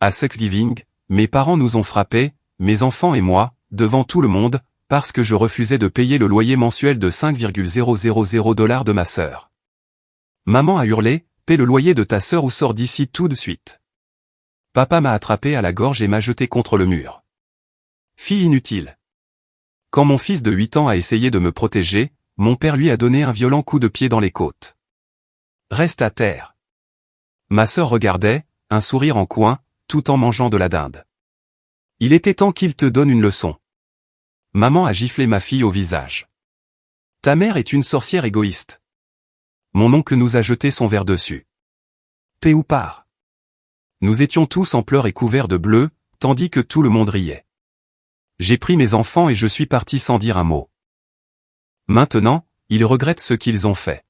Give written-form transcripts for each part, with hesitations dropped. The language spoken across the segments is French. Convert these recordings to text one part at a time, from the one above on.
À Thanksgiving, mes parents nous ont frappés, mes enfants et moi, devant tout le monde, parce que je refusais de payer le loyer mensuel de 5,000 $ de ma sœur. Maman a hurlé, paie le loyer de ta sœur ou sors d'ici tout de suite. Papa m'a attrapé à la gorge et m'a jeté contre le mur. Fille inutile. Quand mon fils de 8 ans a essayé de me protéger, mon père lui a donné un violent coup de pied dans les côtes. Reste à terre. Ma sœur regardait, un sourire en coin, tout en mangeant de la dinde. Il était temps qu'il te donne une leçon. Maman a giflé ma fille au visage. Ta mère est une sorcière égoïste. Mon oncle nous a jeté son verre dessus. Paix ou part. Nous étions tous en pleurs et couverts de bleu, tandis que tout le monde riait. J'ai pris mes enfants et je suis parti sans dire un mot. Maintenant, ils regrettent ce qu'ils ont fait.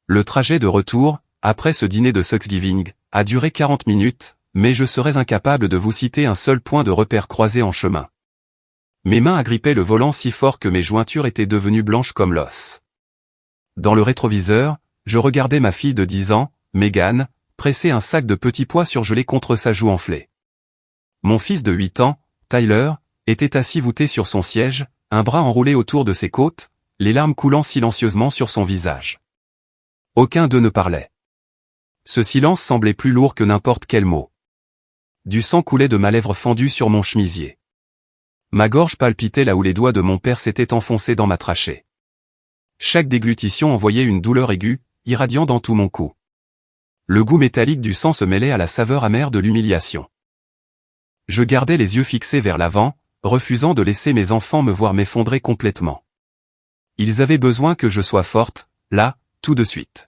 Le trajet de retour, après ce dîner de Thanksgiving, a duré 40 minutes, mais je serais incapable de vous citer un seul point de repère croisé en chemin. Mes mains agrippaient le volant si fort que mes jointures étaient devenues blanches comme l'os. Dans le rétroviseur, je regardais ma fille de 10 ans, Megan, presser un sac de petits pois surgelés contre sa joue enflée. Mon fils de 8 ans, Tyler, était assis voûté sur son siège, un bras enroulé autour de ses côtes, les larmes coulant silencieusement sur son visage. Aucun d'eux ne parlait. Ce silence semblait plus lourd que n'importe quel mot. Du sang coulait de ma lèvre fendue sur mon chemisier. Ma gorge palpitait là où les doigts de mon père s'étaient enfoncés dans ma trachée. Chaque déglutition envoyait une douleur aiguë, irradiant dans tout mon cou. Le goût métallique du sang se mêlait à la saveur amère de l'humiliation. Je gardais les yeux fixés vers l'avant, refusant de laisser mes enfants me voir m'effondrer complètement. Ils avaient besoin que je sois forte, là, tout de suite.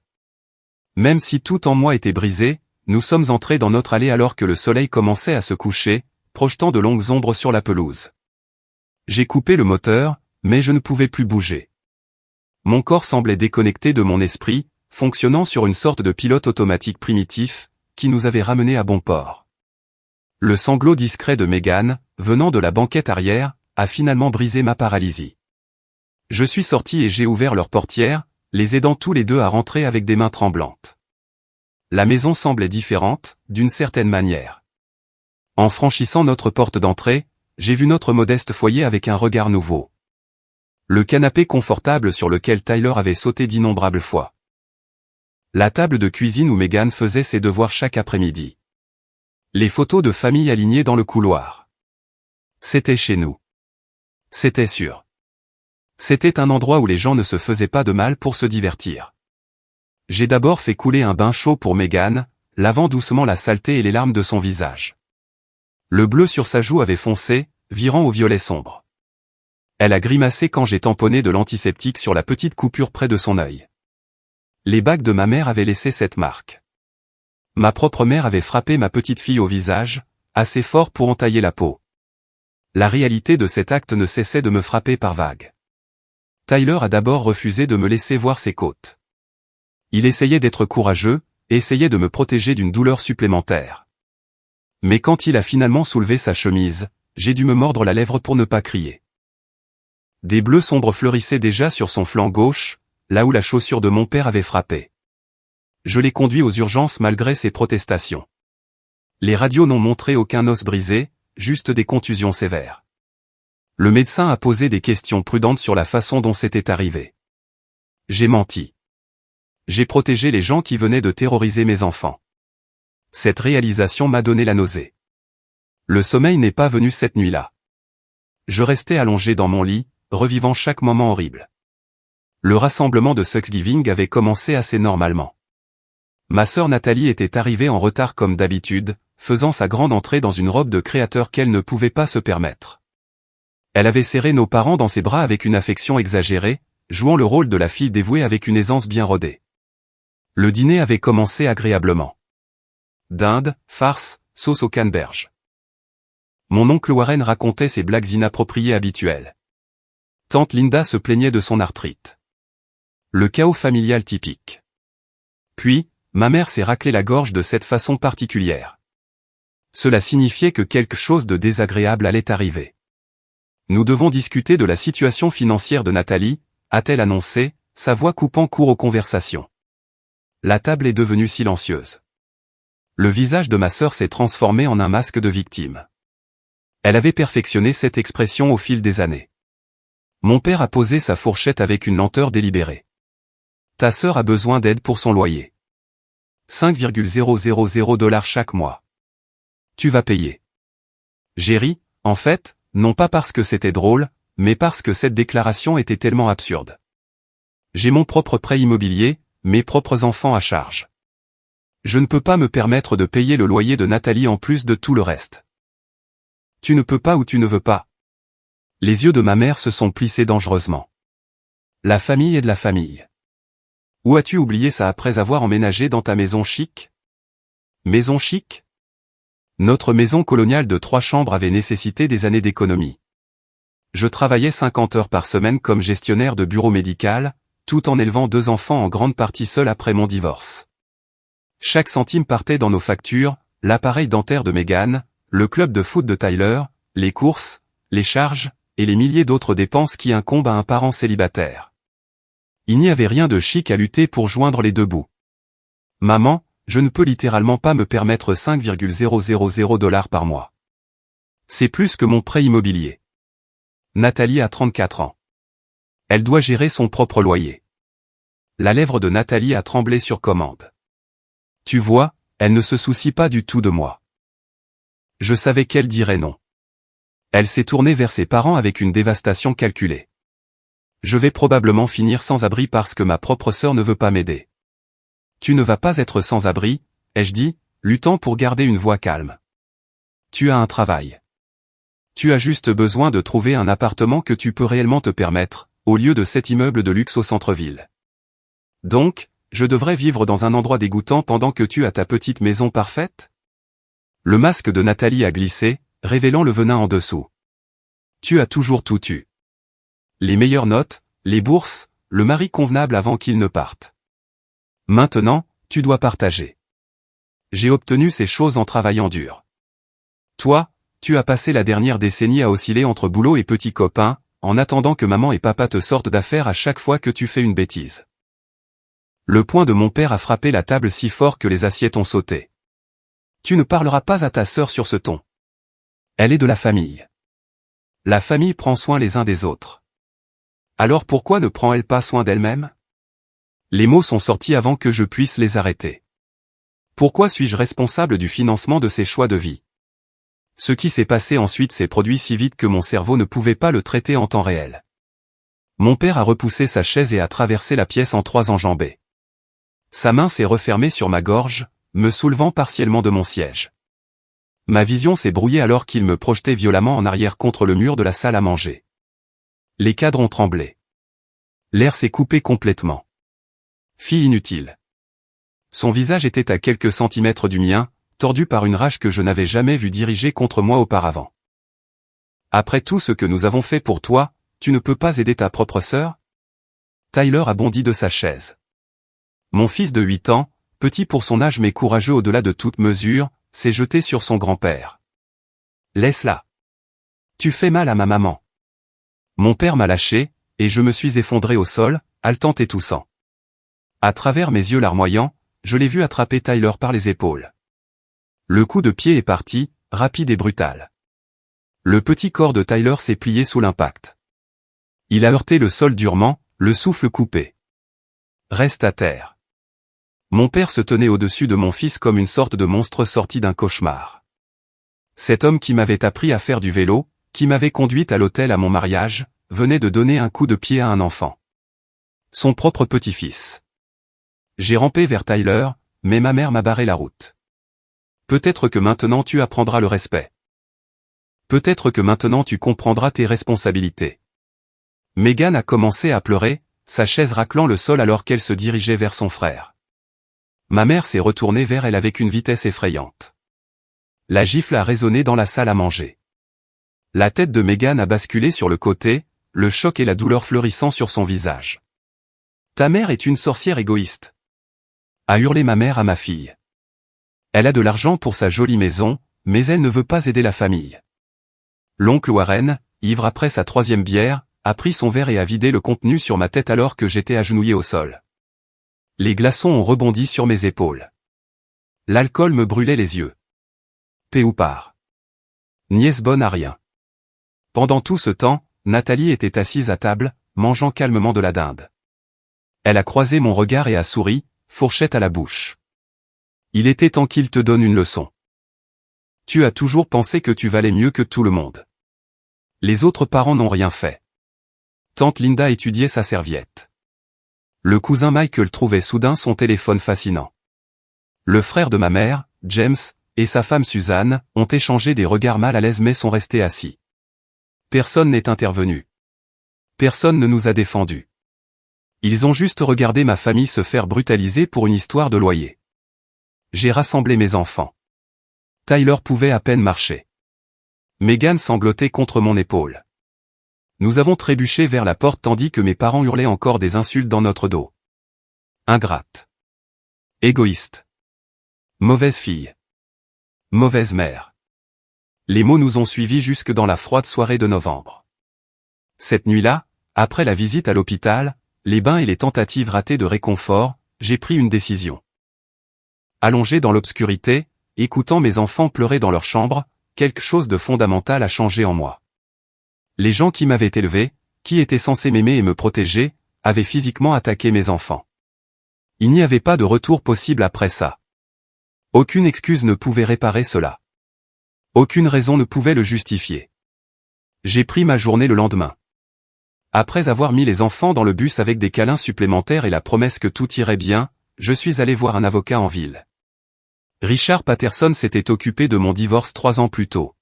Même si tout en moi était brisé, nous sommes entrés dans notre allée alors que le soleil commençait à se coucher, projetant de longues ombres sur la pelouse. J'ai coupé le moteur, mais je ne pouvais plus bouger. Mon corps semblait déconnecté de mon esprit, fonctionnant sur une sorte de pilote automatique primitif, qui nous avait ramenés à bon port. Le sanglot discret de Megan, venant de la banquette arrière, a finalement brisé ma paralysie. Je suis sorti et j'ai ouvert leur portière, les aidant tous les deux à rentrer avec des mains tremblantes. La maison semblait différente, d'une certaine manière. En franchissant notre porte d'entrée, j'ai vu notre modeste foyer avec un regard nouveau. Le canapé confortable sur lequel Tyler avait sauté d'innombrables fois. La table de cuisine où Megan faisait ses devoirs chaque après-midi. Les photos de famille alignées dans le couloir. C'était chez nous. C'était sûr. C'était un endroit où les gens ne se faisaient pas de mal pour se divertir. J'ai d'abord fait couler un bain chaud pour Megan, lavant doucement la saleté et les larmes de son visage. Le bleu sur sa joue avait foncé, virant au violet sombre. Elle a grimacé quand j'ai tamponné de l'antiseptique sur la petite coupure près de son œil. Les bagues de ma mère avaient laissé cette marque. Ma propre mère avait frappé ma petite fille au visage, assez fort pour entailler la peau. La réalité de cet acte ne cessait de me frapper par vagues. Tyler a d'abord refusé de me laisser voir ses côtes. Il essayait d'être courageux, et essayait de me protéger d'une douleur supplémentaire. Mais quand il a finalement soulevé sa chemise, j'ai dû me mordre la lèvre pour ne pas crier. Des bleus sombres fleurissaient déjà sur son flanc gauche, là où la chaussure de mon père avait frappé. Je l'ai conduit aux urgences malgré ses protestations. Les radios n'ont montré aucun os brisé, juste des contusions sévères. Le médecin a posé des questions prudentes sur la façon dont c'était arrivé. J'ai menti. J'ai protégé les gens qui venaient de terroriser mes enfants. Cette réalisation m'a donné la nausée. Le sommeil n'est pas venu cette nuit-là. Je restais allongé dans mon lit, revivant chaque moment horrible. Le rassemblement de Thanksgiving avait commencé assez normalement. Ma sœur Nathalie était arrivée en retard comme d'habitude, faisant sa grande entrée dans une robe de créateur qu'elle ne pouvait pas se permettre. Elle avait serré nos parents dans ses bras avec une affection exagérée, jouant le rôle de la fille dévouée avec une aisance bien rodée. Le dîner avait commencé agréablement. Dinde, farce, sauce au canneberge. Mon oncle Warren racontait ses blagues inappropriées habituelles. Tante Linda se plaignait de son arthrite. Le chaos familial typique. Puis, ma mère s'est raclé la gorge de cette façon particulière. Cela signifiait que quelque chose de désagréable allait arriver. Nous devons discuter de la situation financière de Nathalie, a-t-elle annoncé, sa voix coupant court aux conversations. La table est devenue silencieuse. Le visage de ma sœur s'est transformé en un masque de victime. Elle avait perfectionné cette expression au fil des années. Mon père a posé sa fourchette avec une lenteur délibérée. Ta sœur a besoin d'aide pour son loyer. 5,000 $ chaque mois. Tu vas payer. J'ai ri, en fait, non pas parce que c'était drôle, mais parce que cette déclaration était tellement absurde. J'ai mon propre prêt immobilier, mes propres enfants à charge. Je ne peux pas me permettre de payer le loyer de Nathalie en plus de tout le reste. Tu ne peux pas ou tu ne veux pas. Les yeux de ma mère se sont plissés dangereusement. La famille est de la famille. Où as-tu oublié ça après avoir emménagé dans ta maison chic? Maison chic? Notre maison coloniale de 3 chambres avait nécessité des années d'économie. Je travaillais 50 heures par semaine comme gestionnaire de bureau médical, tout en élevant 2 enfants en grande partie seul après mon divorce. Chaque centime partait dans nos factures, l'appareil dentaire de Meghan, le club de foot de Tyler, les courses, les charges, et les milliers d'autres dépenses qui incombent à un parent célibataire. Il n'y avait rien de chic à lutter pour joindre les deux bouts. Maman, je ne peux littéralement pas me permettre 5,000 $ par mois. C'est plus que mon prêt immobilier. Nathalie a 34 ans. Elle doit gérer son propre loyer. La lèvre de Nathalie a tremblé sur commande. Tu vois, elle ne se soucie pas du tout de moi. Je savais qu'elle dirait non. Elle s'est tournée vers ses parents avec une dévastation calculée. Je vais probablement finir sans abri parce que ma propre sœur ne veut pas m'aider. Tu ne vas pas être sans abri, ai-je dit, luttant pour garder une voix calme. Tu as un travail. Tu as juste besoin de trouver un appartement que tu peux réellement te permettre, au lieu de cet immeuble de luxe au centre-ville. Donc, je devrais vivre dans un endroit dégoûtant pendant que tu as ta petite maison parfaite? Le masque de Nathalie a glissé, révélant le venin en dessous. Tu as toujours tout eu. Les meilleures notes, les bourses, le mari convenable avant qu'il ne parte. Maintenant, tu dois partager. J'ai obtenu ces choses en travaillant dur. Toi, tu as passé la dernière décennie à osciller entre boulot et petits copains, en attendant que maman et papa te sortent d'affaires à chaque fois que tu fais une bêtise. Le poing de mon père a frappé la table si fort que les assiettes ont sauté. Tu ne parleras pas à ta sœur sur ce ton. Elle est de la famille. La famille prend soin les uns des autres. Alors pourquoi ne prend-elle pas soin d'elle-même? Les mots sont sortis avant que je puisse les arrêter. Pourquoi suis-je responsable du financement de ses choix de vie? Ce qui s'est passé ensuite s'est produit si vite que mon cerveau ne pouvait pas le traiter en temps réel. Mon père a repoussé sa chaise et a traversé la pièce en 3 enjambées. Sa main s'est refermée sur ma gorge, me soulevant partiellement de mon siège. Ma vision s'est brouillée alors qu'il me projetait violemment en arrière contre le mur de la salle à manger. Les cadres ont tremblé. L'air s'est coupé complètement. Fille inutile. Son visage était à quelques centimètres du mien, tordu par une rage que je n'avais jamais vue diriger contre moi auparavant. Après tout ce que nous avons fait pour toi, tu ne peux pas aider ta propre sœur? Tyler a bondi de sa chaise. Mon fils de 8 ans, petit pour son âge mais courageux au-delà de toute mesure, s'est jeté sur son grand-père. Laisse-la. Tu fais mal à ma maman. Mon père m'a lâché, et je me suis effondré au sol, haletant et toussant. À travers mes yeux larmoyants, je l'ai vu attraper Tyler par les épaules. Le coup de pied est parti, rapide et brutal. Le petit corps de Tyler s'est plié sous l'impact. Il a heurté le sol durement, le souffle coupé. Reste à terre. Mon père se tenait au-dessus de mon fils comme une sorte de monstre sorti d'un cauchemar. Cet homme qui m'avait appris à faire du vélo, qui m'avait conduite à l'hôtel à mon mariage, venait de donner un coup de pied à un enfant. Son propre petit-fils. J'ai rampé vers Tyler, mais ma mère m'a barré la route. Peut-être que maintenant tu apprendras le respect. Peut-être que maintenant tu comprendras tes responsabilités. Meghan a commencé à pleurer, sa chaise raclant le sol alors qu'elle se dirigeait vers son frère. Ma mère s'est retournée vers elle avec une vitesse effrayante. La gifle a résonné dans la salle à manger. La tête de Meghan a basculé sur le côté, le choc et la douleur fleurissant sur son visage. Ta mère est une sorcière égoïste. A hurlé ma mère à ma fille. Elle a de l'argent pour sa jolie maison, mais elle ne veut pas aider la famille. L'oncle Warren, ivre après sa 3e bière, a pris son verre et a vidé le contenu sur ma tête alors que j'étais agenouillé au sol. Les glaçons ont rebondi sur mes épaules. L'alcool me brûlait les yeux. P ou part. Nièce bonne à rien. Pendant tout ce temps, Nathalie était assise à table, mangeant calmement de la dinde. Elle a croisé mon regard et a souri, fourchette à la bouche. Il était temps qu'il te donne une leçon. Tu as toujours pensé que tu valais mieux que tout le monde. Les autres parents n'ont rien fait. Tante Linda étudiait sa serviette. Le cousin Michael trouvait soudain son téléphone fascinant. Le frère de ma mère, James, et sa femme Suzanne, ont échangé des regards mal à l'aise mais sont restés assis. Personne n'est intervenu. Personne ne nous a défendus. Ils ont juste regardé ma famille se faire brutaliser pour une histoire de loyer. J'ai rassemblé mes enfants. Tyler pouvait à peine marcher. Megan sanglotait contre mon épaule. Nous avons trébuché vers la porte tandis que mes parents hurlaient encore des insultes dans notre dos. Ingrate. Égoïste. Mauvaise fille. Mauvaise mère. Les mots nous ont suivis jusque dans la froide soirée de novembre. Cette nuit-là, après la visite à l'hôpital, les bains et les tentatives ratées de réconfort, j'ai pris une décision. Allongé dans l'obscurité, écoutant mes enfants pleurer dans leur chambre, quelque chose de fondamental a changé en moi. Les gens qui m'avaient élevé, qui étaient censés m'aimer et me protéger, avaient physiquement attaqué mes enfants. Il n'y avait pas de retour possible après ça. Aucune excuse ne pouvait réparer cela. Aucune raison ne pouvait le justifier. J'ai pris ma journée le lendemain. Après avoir mis les enfants dans le bus avec des câlins supplémentaires et la promesse que tout irait bien, je suis allé voir un avocat en ville. Richard Patterson s'était occupé de mon divorce 3 ans plus tôt.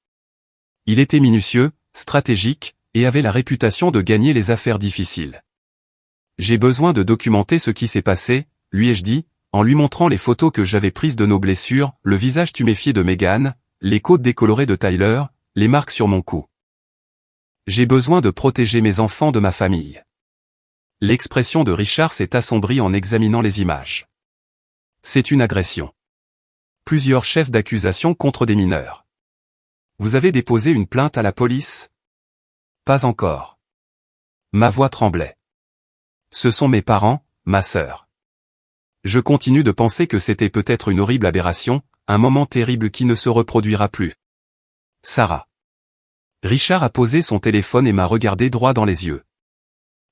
Il était minutieux, stratégique, et avait la réputation de gagner les affaires difficiles. J'ai besoin de documenter ce qui s'est passé, lui ai-je dit, en lui montrant les photos que j'avais prises de nos blessures, le visage tuméfié de Megan, les côtes décolorées de Tyler, les marques sur mon cou. J'ai besoin de protéger mes enfants de ma famille. L'expression de Richard s'est assombrie en examinant les images. C'est une agression. Plusieurs chefs d'accusation contre des mineurs. Vous avez déposé une plainte à la police? Pas encore. Ma voix tremblait. Ce sont mes parents, ma sœur. Je continue de penser que c'était peut-être une horrible aberration, un moment terrible qui ne se reproduira plus. Sarah. Richard a posé son téléphone et m'a regardé droit dans les yeux.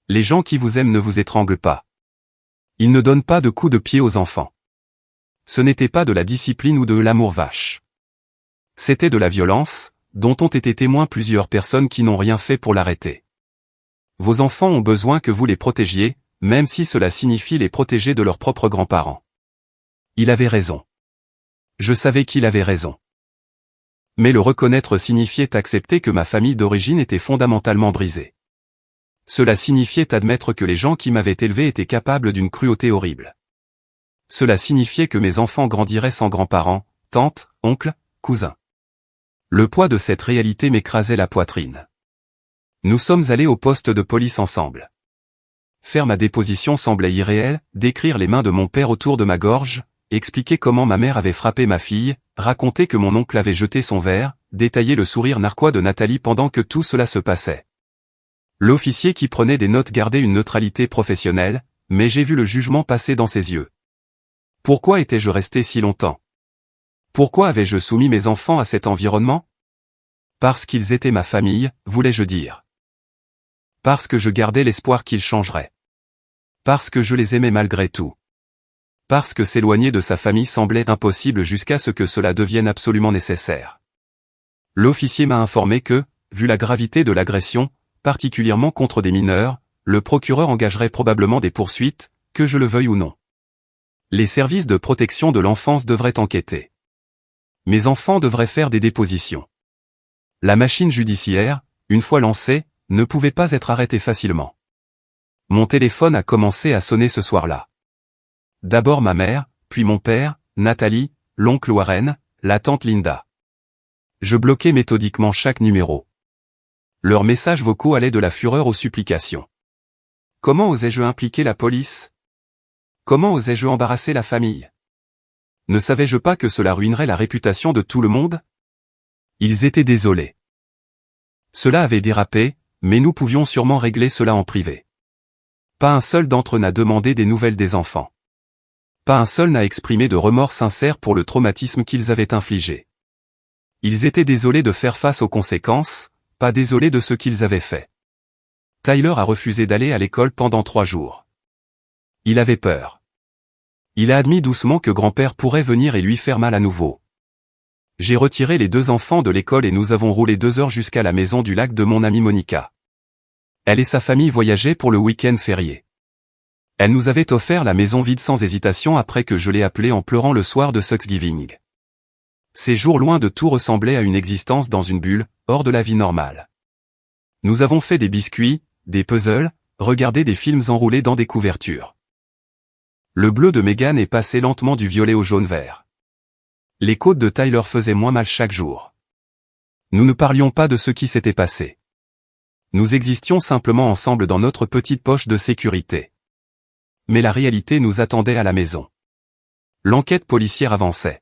Les gens qui vous aiment ne vous étranglent pas. Ils ne donnent pas de coups de pied aux enfants. Ce n'était pas de la discipline ou de l'amour vache. C'était de la violence, dont ont été témoins plusieurs personnes qui n'ont rien fait pour l'arrêter. Vos enfants ont besoin que vous les protégiez, même si cela signifie les protéger de leurs propres grands-parents. Il avait raison. Je savais qu'il avait raison. Mais le reconnaître signifiait accepter que ma famille d'origine était fondamentalement brisée. Cela signifiait admettre que les gens qui m'avaient élevé étaient capables d'une cruauté horrible. Cela signifiait que mes enfants grandiraient sans grands-parents, tantes, oncles, cousins. Le poids de cette réalité m'écrasait la poitrine. Nous sommes allés au poste de police ensemble. Faire ma déposition semblait irréel, décrire les mains de mon père autour de ma gorge, expliquer comment ma mère avait frappé ma fille, raconter que mon oncle avait jeté son verre, détailler le sourire narquois de Nathalie pendant que tout cela se passait. L'officier qui prenait des notes gardait une neutralité professionnelle, mais j'ai vu le jugement passer dans ses yeux. Pourquoi étais-je resté si longtemps? Pourquoi avais-je soumis mes enfants à cet environnement? Parce qu'ils étaient ma famille, voulais-je dire. Parce que je gardais l'espoir qu'ils changeraient. Parce que je les aimais malgré tout. Parce que s'éloigner de sa famille semblait impossible jusqu'à ce que cela devienne absolument nécessaire. L'officier m'a informé que, vu la gravité de l'agression, particulièrement contre des mineurs, le procureur engagerait probablement des poursuites, que je le veuille ou non. Les services de protection de l'enfance devraient enquêter. Mes enfants devraient faire des dépositions. La machine judiciaire, une fois lancée, ne pouvait pas être arrêtée facilement. Mon téléphone a commencé à sonner ce soir-là. D'abord ma mère, puis mon père, Nathalie, l'oncle Warren, la tante Linda. Je bloquais méthodiquement chaque numéro. Leurs messages vocaux allaient de la fureur aux supplications. Comment osais-je impliquer la police? Comment osais-je embarrasser la famille? Ne savais-je pas que cela ruinerait la réputation de tout le monde? Ils étaient désolés. Cela avait dérapé, mais nous pouvions sûrement régler cela en privé. Pas un seul d'entre eux n'a demandé des nouvelles des enfants. Pas un seul n'a exprimé de remords sincères pour le traumatisme qu'ils avaient infligé. Ils étaient désolés de faire face aux conséquences, pas désolés de ce qu'ils avaient fait. Tyler a refusé d'aller à l'école pendant 3 jours. Il avait peur. Il a admis doucement que grand-père pourrait venir et lui faire mal à nouveau. J'ai retiré les 2 enfants de l'école et nous avons roulé 2 heures jusqu'à la maison du lac de mon amie Monica. Elle et sa famille voyageaient pour le week-end férié. Elle nous avait offert la maison vide sans hésitation après que je l'ai appelée en pleurant le soir de Thanksgiving. Ces jours loin de tout ressemblaient à une existence dans une bulle, hors de la vie normale. Nous avons fait des biscuits, des puzzles, regardé des films enroulés dans des couvertures. Le bleu de Meghan est passé lentement du violet au jaune-vert. Les côtes de Tyler faisaient moins mal chaque jour. Nous ne parlions pas de ce qui s'était passé. Nous existions simplement ensemble dans notre petite poche de sécurité. Mais la réalité nous attendait à la maison. L'enquête policière avançait.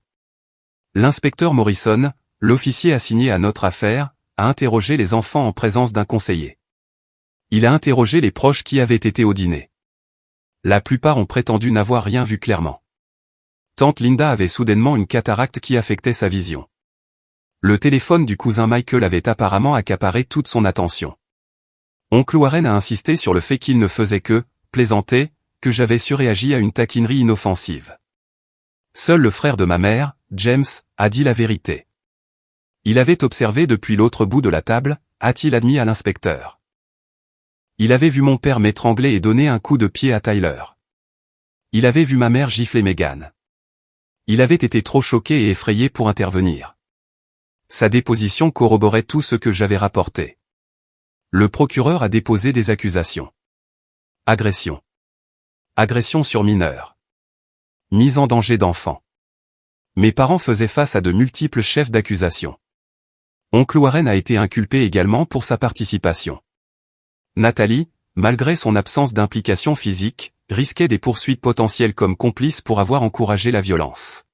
L'inspecteur Morrison, l'officier assigné à notre affaire, a interrogé les enfants en présence d'un conseiller. Il a interrogé les proches qui avaient été au dîner. La plupart ont prétendu n'avoir rien vu clairement. Tante Linda avait soudainement une cataracte qui affectait sa vision. Le téléphone du cousin Michael avait apparemment accaparé toute son attention. Oncle Warren a insisté sur le fait qu'il ne faisait que plaisanter, que j'avais surréagi à une taquinerie inoffensive. Seul le frère de ma mère, James, a dit la vérité. Il avait observé depuis l'autre bout de la table, a-t-il admis à l'inspecteur. Il avait vu mon père m'étrangler et donner un coup de pied à Tyler. Il avait vu ma mère gifler Meghan. Il avait été trop choqué et effrayé pour intervenir. Sa déposition corroborait tout ce que j'avais rapporté. Le procureur a déposé des accusations. Agression. Agression sur mineur. Mise en danger d'enfant. Mes parents faisaient face à de multiples chefs d'accusation. Oncle Warren a été inculpé également pour sa participation. Nathalie, malgré son absence d'implication physique, risquait des poursuites potentielles comme complice pour avoir encouragé la violence.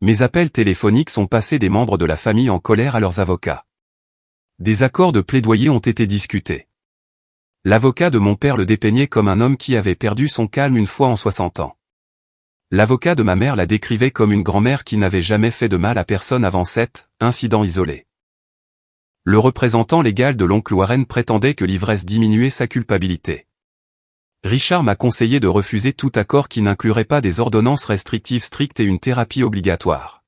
Mes appels téléphoniques sont passés des membres de la famille en colère à leurs avocats. Des accords de plaidoyer ont été discutés. L'avocat de mon père le dépeignait comme un homme qui avait perdu son calme une fois en 60 ans. L'avocat de ma mère la décrivait comme une grand-mère qui n'avait jamais fait de mal à personne avant cet incident isolé. Le représentant légal de l'oncle Warren prétendait que l'ivresse diminuait sa culpabilité. Richard m'a conseillé de refuser tout accord qui n'inclurait pas des ordonnances restrictives strictes et une thérapie obligatoire.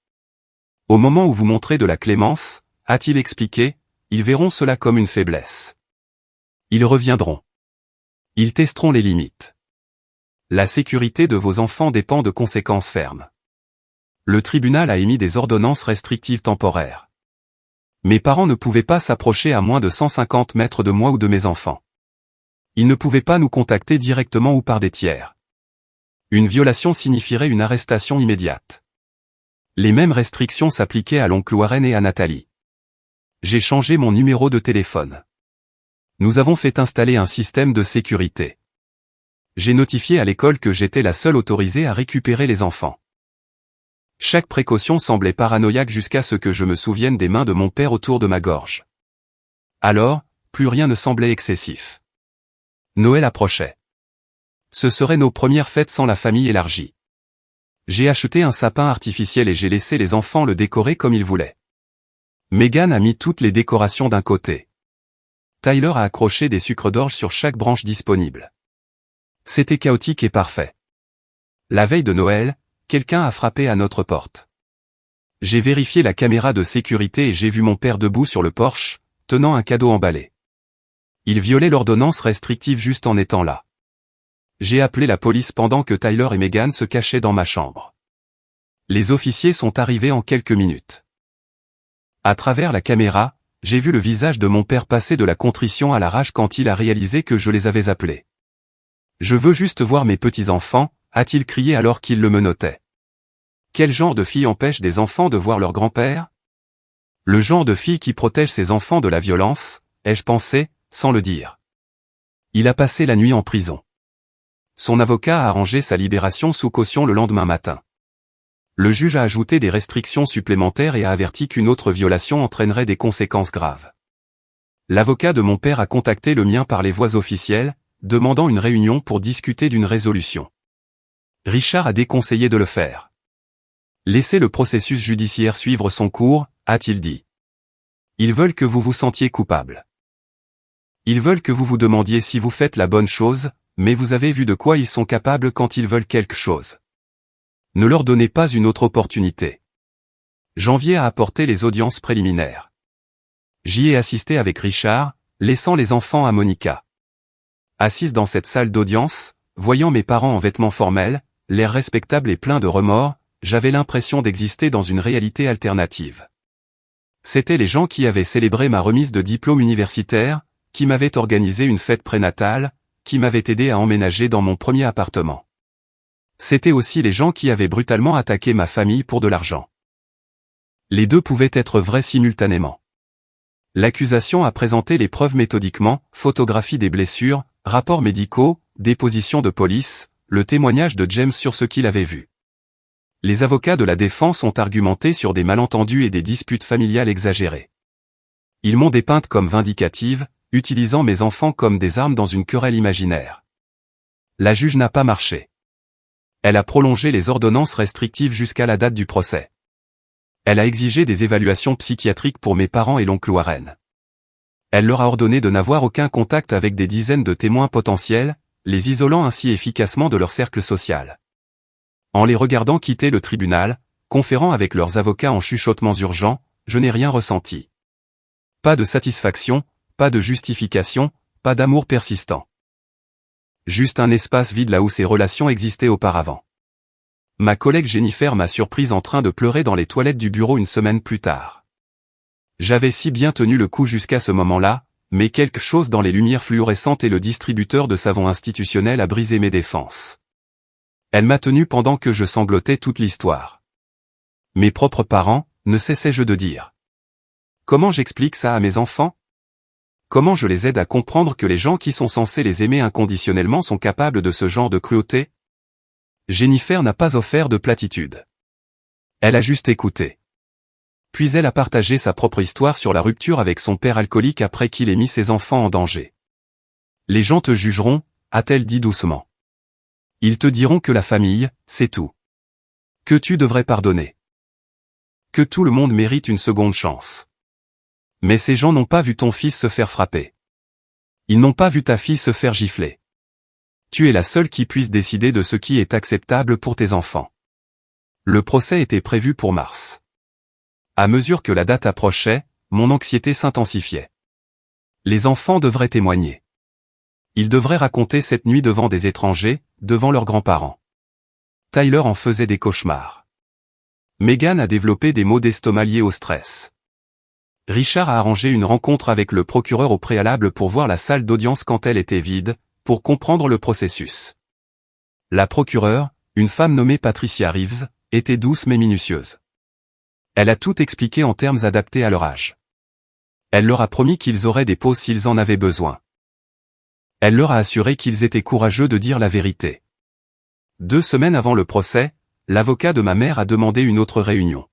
Au moment où vous montrez de la clémence, a-t-il expliqué, ils verront cela comme une faiblesse. Ils reviendront. Ils testeront les limites. La sécurité de vos enfants dépend de conséquences fermes. Le tribunal a émis des ordonnances restrictives temporaires. Mes parents ne pouvaient pas s'approcher à moins de 150 mètres de moi ou de mes enfants. Ils ne pouvaient pas nous contacter directement ou par des tiers. Une violation signifierait une arrestation immédiate. Les mêmes restrictions s'appliquaient à l'oncle Warren et à Nathalie. J'ai changé mon numéro de téléphone. Nous avons fait installer un système de sécurité. J'ai notifié à l'école que j'étais la seule autorisée à récupérer les enfants. Chaque précaution semblait paranoïaque jusqu'à ce que je me souvienne des mains de mon père autour de ma gorge. Alors, plus rien ne semblait excessif. Noël approchait. Ce seraient nos premières fêtes sans la famille élargie. J'ai acheté un sapin artificiel et j'ai laissé les enfants le décorer comme ils voulaient. Meghan a mis toutes les décorations d'un côté. Tyler a accroché des sucres d'orge sur chaque branche disponible. C'était chaotique et parfait. La veille de Noël, quelqu'un a frappé à notre porte. J'ai vérifié la caméra de sécurité et j'ai vu mon père debout sur le porche, tenant un cadeau emballé. Il violait l'ordonnance restrictive juste en étant là. J'ai appelé la police pendant que Tyler et Meghan se cachaient dans ma chambre. Les officiers sont arrivés en quelques minutes. À travers la caméra, j'ai vu le visage de mon père passer de la contrition à la rage quand il a réalisé que je les avais appelés. « Je veux juste voir mes petits-enfants », a-t-il crié alors qu'il le menottait. Quel genre de fille empêche des enfants de voir leur grand-père? Le genre de fille qui protège ses enfants de la violence, ai-je pensé, sans le dire. Il a passé la nuit en prison. Son avocat a arrangé sa libération sous caution le lendemain matin. Le juge a ajouté des restrictions supplémentaires et a averti qu'une autre violation entraînerait des conséquences graves. L'avocat de mon père a contacté le mien par les voies officielles, demandant une réunion pour discuter d'une résolution. Richard a déconseillé de le faire. Laissez le processus judiciaire suivre son cours, a-t-il dit. Ils veulent que vous vous sentiez coupable. Ils veulent que vous vous demandiez si vous faites la bonne chose, mais vous avez vu de quoi ils sont capables quand ils veulent quelque chose. Ne leur donnez pas une autre opportunité. Janvier a apporté les audiences préliminaires. J'y ai assisté avec Richard, laissant les enfants à Monica. Assise dans cette salle d'audience, voyant mes parents en vêtements formels, l'air respectable et plein de remords, j'avais l'impression d'exister dans une réalité alternative. C'étaient les gens qui avaient célébré ma remise de diplôme universitaire, qui m'avaient organisé une fête prénatale, qui m'avaient aidé à emménager dans mon premier appartement. C'étaient aussi les gens qui avaient brutalement attaqué ma famille pour de l'argent. Les deux pouvaient être vrais simultanément. L'accusation a présenté les preuves méthodiquement, photographie des blessures, rapports médicaux, déposition de police, le témoignage de James sur ce qu'il avait vu. Les avocats de la défense ont argumenté sur des malentendus et des disputes familiales exagérées. Ils m'ont dépeinte comme vindicative, utilisant mes enfants comme des armes dans une querelle imaginaire. La juge n'a pas marché. Elle a prolongé les ordonnances restrictives jusqu'à la date du procès. Elle a exigé des évaluations psychiatriques pour mes parents et l'oncle Warren. Elle leur a ordonné de n'avoir aucun contact avec des dizaines de témoins potentiels, les isolant ainsi efficacement de leur cercle social. En les regardant quitter le tribunal, conférant avec leurs avocats en chuchotements urgents, je n'ai rien ressenti. Pas de satisfaction, pas de justification, pas d'amour persistant. Juste un espace vide là où ces relations existaient auparavant. Ma collègue Jennifer m'a surprise en train de pleurer dans les toilettes du bureau une semaine plus tard. J'avais si bien tenu le coup jusqu'à ce moment-là, mais quelque chose dans les lumières fluorescentes et le distributeur de savon institutionnel a brisé mes défenses. Elle m'a tenu pendant que je sanglotais toute l'histoire. Mes propres parents, ne cessais-je de dire. Comment j'explique ça à mes enfants? Comment je les aide à comprendre que les gens qui sont censés les aimer inconditionnellement sont capables de ce genre de cruauté? Jennifer n'a pas offert de platitude. Elle a juste écouté. Puis elle a partagé sa propre histoire sur la rupture avec son père alcoolique après qu'il ait mis ses enfants en danger. Les gens te jugeront, a-t-elle dit doucement. Ils te diront que la famille, c'est tout. Que tu devrais pardonner. Que tout le monde mérite une seconde chance. Mais ces gens n'ont pas vu ton fils se faire frapper. Ils n'ont pas vu ta fille se faire gifler. Tu es la seule qui puisse décider de ce qui est acceptable pour tes enfants. Le procès était prévu pour mars. À mesure que la date approchait, mon anxiété s'intensifiait. Les enfants devraient témoigner. Ils devraient raconter cette nuit devant des étrangers, devant leurs grands-parents. Tyler en faisait des cauchemars. Megan a développé des maux d'estomac liés au stress. Richard a arrangé une rencontre avec le procureur au préalable pour voir la salle d'audience quand elle était vide, pour comprendre le processus. La procureure, une femme nommée Patricia Reeves, était douce mais minutieuse. Elle a tout expliqué en termes adaptés à leur âge. Elle leur a promis qu'ils auraient des pauses s'ils en avaient besoin. Elle leur a assuré qu'ils étaient courageux de dire la vérité. 2 semaines avant le procès, l'avocat de ma mère a demandé une autre réunion.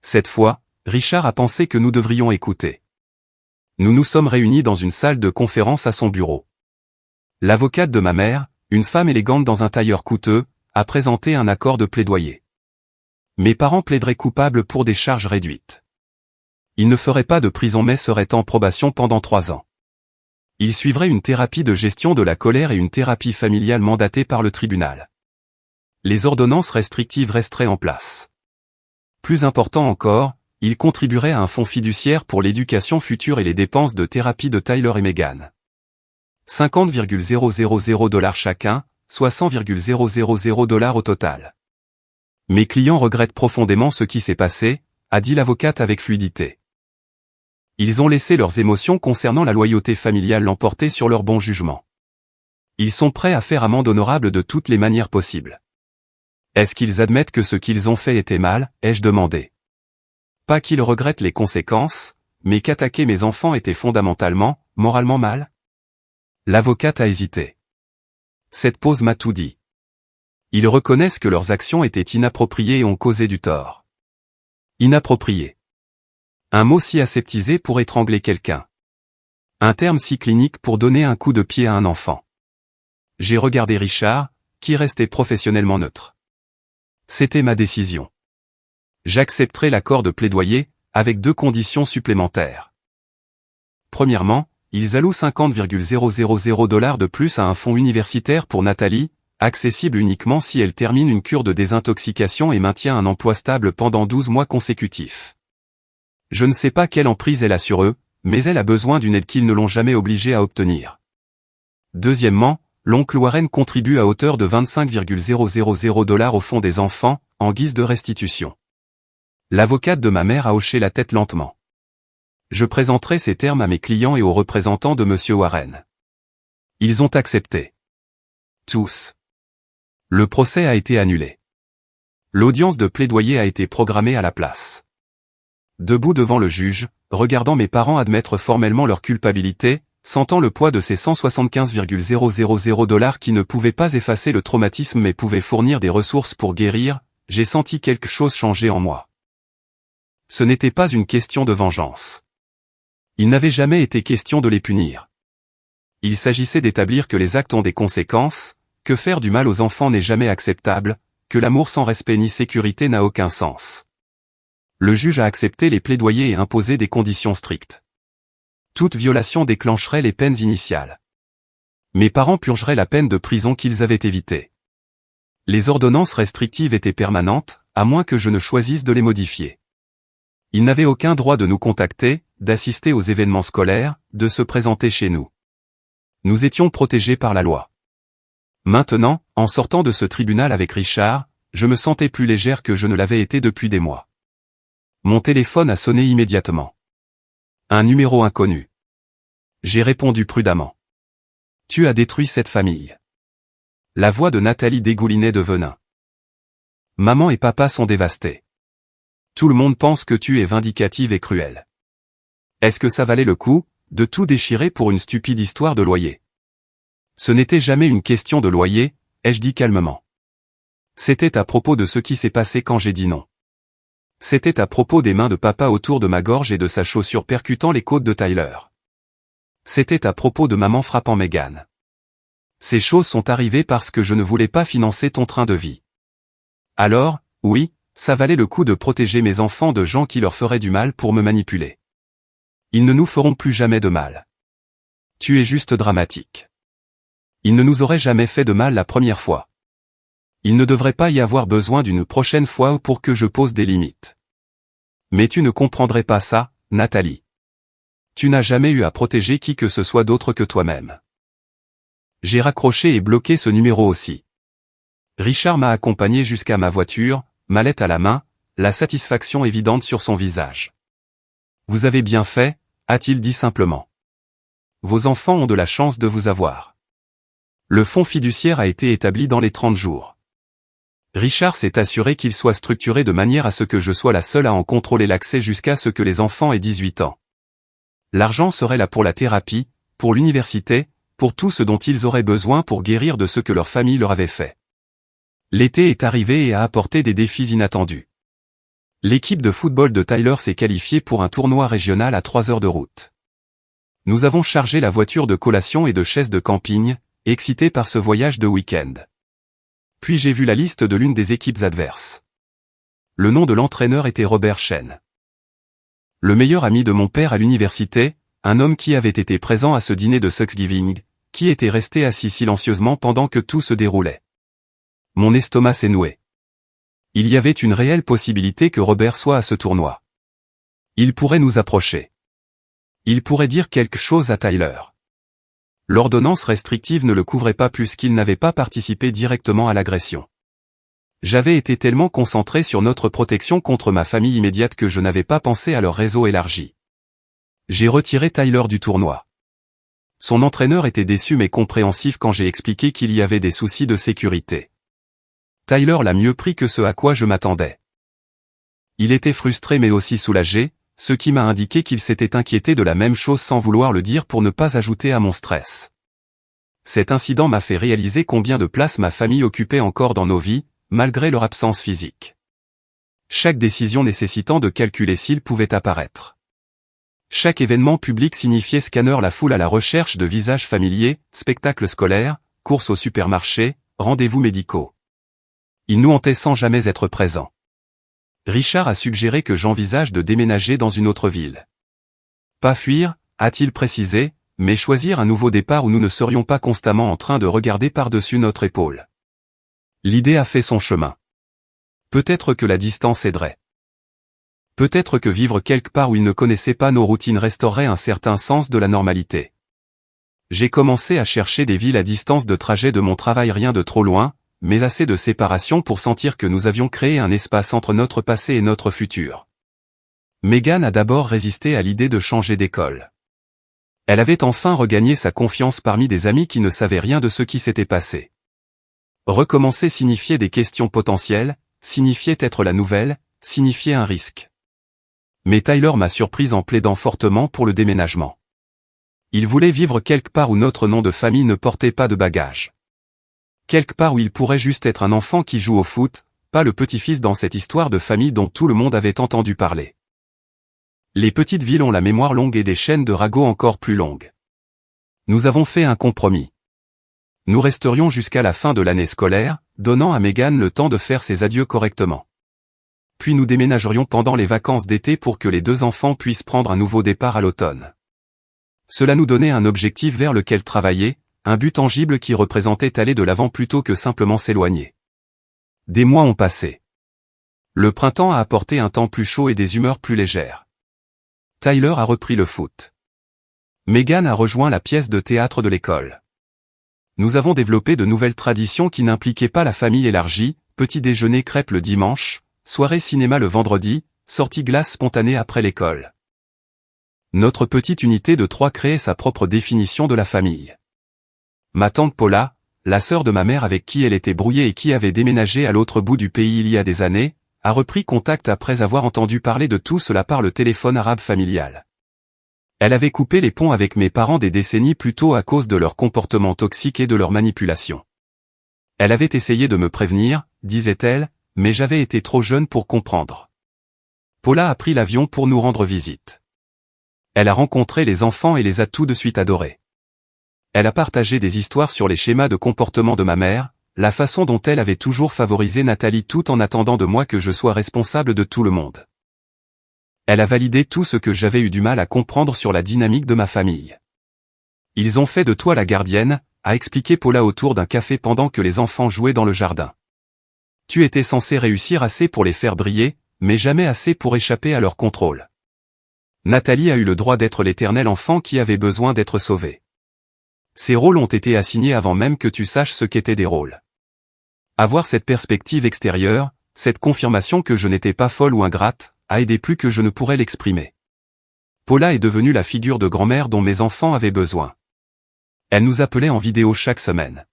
Cette fois, Richard a pensé que nous devrions écouter. Nous nous sommes réunis dans une salle de conférence à son bureau. L'avocate de ma mère, une femme élégante dans un tailleur coûteux, a présenté un accord de plaidoyer. Mes parents plaideraient coupables pour des charges réduites. Ils ne feraient pas de prison mais seraient en probation pendant 3 ans. Ils suivraient une thérapie de gestion de la colère et une thérapie familiale mandatée par le tribunal. Les ordonnances restrictives resteraient en place. Plus important encore, ils contribueraient à un fonds fiduciaire pour l'éducation future et les dépenses de thérapie de Tyler et Megan. 50,000 $ chacun, soit 100,000 $ au total. Mes clients regrettent profondément ce qui s'est passé, a dit l'avocate avec fluidité. Ils ont laissé leurs émotions concernant la loyauté familiale l'emporter sur leur bon jugement. Ils sont prêts à faire amende honorable de toutes les manières possibles. Est-ce qu'ils admettent que ce qu'ils ont fait était mal, ai-je demandé. Pas qu'ils regrettent les conséquences, mais qu'attaquer mes enfants était fondamentalement, moralement mal? L'avocate a hésité. Cette pause m'a tout dit. Ils reconnaissent que leurs actions étaient inappropriées et ont causé du tort. Inapproprié. Un mot si aseptisé pour étrangler quelqu'un. Un terme si clinique pour donner un coup de pied à un enfant. J'ai regardé Richard, qui restait professionnellement neutre. C'était ma décision. J'accepterai l'accord de plaidoyer, avec 2 conditions supplémentaires. Premièrement, ils allouent 50,000 $ de plus à un fonds universitaire pour Nathalie, accessible uniquement si elle termine une cure de désintoxication et maintient un emploi stable pendant 12 mois consécutifs. Je ne sais pas quelle emprise elle a sur eux, mais elle a besoin d'une aide qu'ils ne l'ont jamais obligée à obtenir. Deuxièmement, l'oncle Warren contribue à hauteur de 25,000 $ au fonds des enfants, en guise de restitution. L'avocate de ma mère a hoché la tête lentement. Je présenterai ces termes à mes clients et aux représentants de Monsieur Warren. Ils ont accepté. Tous. Le procès a été annulé. L'audience de plaidoyer a été programmée à la place. Debout devant le juge, regardant mes parents admettre formellement leur culpabilité, sentant le poids de ces 175,000 $ qui ne pouvaient pas effacer le traumatisme mais pouvaient fournir des ressources pour guérir, j'ai senti quelque chose changer en moi. Ce n'était pas une question de vengeance. Il n'avait jamais été question de les punir. Il s'agissait d'établir que les actes ont des conséquences, que faire du mal aux enfants n'est jamais acceptable, que l'amour sans respect ni sécurité n'a aucun sens. Le juge a accepté les plaidoyers et imposé des conditions strictes. Toute violation déclencherait les peines initiales. Mes parents purgeraient la peine de prison qu'ils avaient évitée. Les ordonnances restrictives étaient permanentes, à moins que je ne choisisse de les modifier. Ils n'avaient aucun droit de nous contacter, d'assister aux événements scolaires, de se présenter chez nous. Nous étions protégés par la loi. Maintenant, en sortant de ce tribunal avec Richard, je me sentais plus légère que je ne l'avais été depuis des mois. Mon téléphone a sonné immédiatement. Un numéro inconnu. J'ai répondu prudemment. Tu as détruit cette famille. La voix de Nathalie dégoulinait de venin. Maman et papa sont dévastés. Tout le monde pense que tu es vindicative et cruelle. Est-ce que ça valait le coup, de tout déchirer pour une stupide histoire de loyer? Ce n'était jamais une question de loyer, ai-je dit calmement. C'était à propos de ce qui s'est passé quand j'ai dit non. C'était à propos des mains de papa autour de ma gorge et de sa chaussure percutant les côtes de Tyler. C'était à propos de maman frappant Megan. Ces choses sont arrivées parce que je ne voulais pas financer ton train de vie. Alors, oui, ça valait le coup de protéger mes enfants de gens qui leur feraient du mal pour me manipuler. Ils ne nous feront plus jamais de mal. Tu es juste dramatique. Ils ne nous auraient jamais fait de mal la première fois. Il ne devrait pas y avoir besoin d'une prochaine fois pour que je pose des limites. Mais tu ne comprendrais pas ça, Nathalie. Tu n'as jamais eu à protéger qui que ce soit d'autre que toi-même. J'ai raccroché et bloqué ce numéro aussi. Richard m'a accompagné jusqu'à ma voiture, mallette à la main, la satisfaction évidente sur son visage. Vous avez bien fait, a-t-il dit simplement. Vos enfants ont de la chance de vous avoir. Le fonds fiduciaire a été établi dans les 30 jours. Richard s'est assuré qu'il soit structuré de manière à ce que je sois la seule à en contrôler l'accès jusqu'à ce que les enfants aient 18 ans. L'argent serait là pour la thérapie, pour l'université, pour tout ce dont ils auraient besoin pour guérir de ce que leur famille leur avait fait. L'été est arrivé et a apporté des défis inattendus. L'équipe de football de Tyler s'est qualifiée pour un tournoi régional à 3 heures de route. Nous avons chargé la voiture de collation et de chaises de camping, excités par ce voyage de week-end. Puis j'ai vu la liste de l'une des équipes adverses. Le nom de l'entraîneur était Robert Chen. Le meilleur ami de mon père à l'université, un homme qui avait été présent à ce dîner de Thanksgiving, qui était resté assis silencieusement pendant que tout se déroulait. Mon estomac s'est noué. Il y avait une réelle possibilité que Robert soit à ce tournoi. Il pourrait nous approcher. Il pourrait dire quelque chose à Tyler. L'ordonnance restrictive ne le couvrait pas puisqu'il n'avait pas participé directement à l'agression. J'avais été tellement concentré sur notre protection contre ma famille immédiate que je n'avais pas pensé à leur réseau élargi. J'ai retiré Tyler du tournoi. Son entraîneur était déçu mais compréhensif quand j'ai expliqué qu'il y avait des soucis de sécurité. Tyler l'a mieux pris que ce à quoi je m'attendais. Il était frustré mais aussi soulagé, ce qui m'a indiqué qu'il s'était inquiété de la même chose sans vouloir le dire pour ne pas ajouter à mon stress. Cet incident m'a fait réaliser combien de place ma famille occupait encore dans nos vies, malgré leur absence physique. Chaque décision nécessitant de calculer s'il pouvait apparaître. Chaque événement public signifiait scanner la foule à la recherche de visages familiers, spectacles scolaires, courses au supermarché, rendez-vous médicaux. Il nous hantait sans jamais être présent. Richard a suggéré que j'envisage de déménager dans une autre ville. Pas fuir, a-t-il précisé, mais choisir un nouveau départ où nous ne serions pas constamment en train de regarder par-dessus notre épaule. L'idée a fait son chemin. Peut-être que la distance aiderait. Peut-être que vivre quelque part où il ne connaissait pas nos routines restaurerait un certain sens de la normalité. J'ai commencé à chercher des villes à distance de trajet de mon travail, rien de trop loin, mais assez de séparation pour sentir que nous avions créé un espace entre notre passé et notre futur. Megan a d'abord résisté à l'idée de changer d'école. Elle avait enfin regagné sa confiance parmi des amis qui ne savaient rien de ce qui s'était passé. Recommencer signifiait des questions potentielles, signifiait être la nouvelle, signifiait un risque. Mais Tyler m'a surprise en plaidant fortement pour le déménagement. Il voulait vivre quelque part où notre nom de famille ne portait pas de bagages. Quelque part où il pourrait juste être un enfant qui joue au foot, pas le petit-fils dans cette histoire de famille dont tout le monde avait entendu parler. Les petites villes ont la mémoire longue et des chaînes de ragots encore plus longues. Nous avons fait un compromis. Nous resterions jusqu'à la fin de l'année scolaire, donnant à Megan le temps de faire ses adieux correctement. Puis nous déménagerions pendant les vacances d'été pour que les deux enfants puissent prendre un nouveau départ à l'automne. Cela nous donnait un objectif vers lequel travailler, un but tangible qui représentait aller de l'avant plutôt que simplement s'éloigner. Des mois ont passé. Le printemps a apporté un temps plus chaud et des humeurs plus légères. Tyler a repris le foot. Megan a rejoint la pièce de théâtre de l'école. Nous avons développé de nouvelles traditions qui n'impliquaient pas la famille élargie, petit déjeuner crêpes le dimanche, soirée cinéma le vendredi, sortie glace spontanée après l'école. Notre petite unité de 3 créait sa propre définition de la famille. Ma tante Paula, la sœur de ma mère avec qui elle était brouillée et qui avait déménagé à l'autre bout du pays il y a des années, a repris contact après avoir entendu parler de tout cela par le téléphone arabe familial. Elle avait coupé les ponts avec mes parents des décennies plus tôt à cause de leur comportement toxique et de leur manipulation. Elle avait essayé de me prévenir, disait-elle, mais j'avais été trop jeune pour comprendre. Paula a pris l'avion pour nous rendre visite. Elle a rencontré les enfants et les a tout de suite adorés. Elle a partagé des histoires sur les schémas de comportement de ma mère, la façon dont elle avait toujours favorisé Nathalie tout en attendant de moi que je sois responsable de tout le monde. Elle a validé tout ce que j'avais eu du mal à comprendre sur la dynamique de ma famille. Ils ont fait de toi la gardienne, a expliqué Paula autour d'un café pendant que les enfants jouaient dans le jardin. Tu étais censé réussir assez pour les faire briller, mais jamais assez pour échapper à leur contrôle. Nathalie a eu le droit d'être l'éternel enfant qui avait besoin d'être sauvé. Ces rôles ont été assignés avant même que tu saches ce qu'étaient des rôles. Avoir cette perspective extérieure, cette confirmation que je n'étais pas folle ou ingrate, a aidé plus que je ne pourrais l'exprimer. Paula est devenue la figure de grand-mère dont mes enfants avaient besoin. Elle nous appelait en vidéo chaque semaine.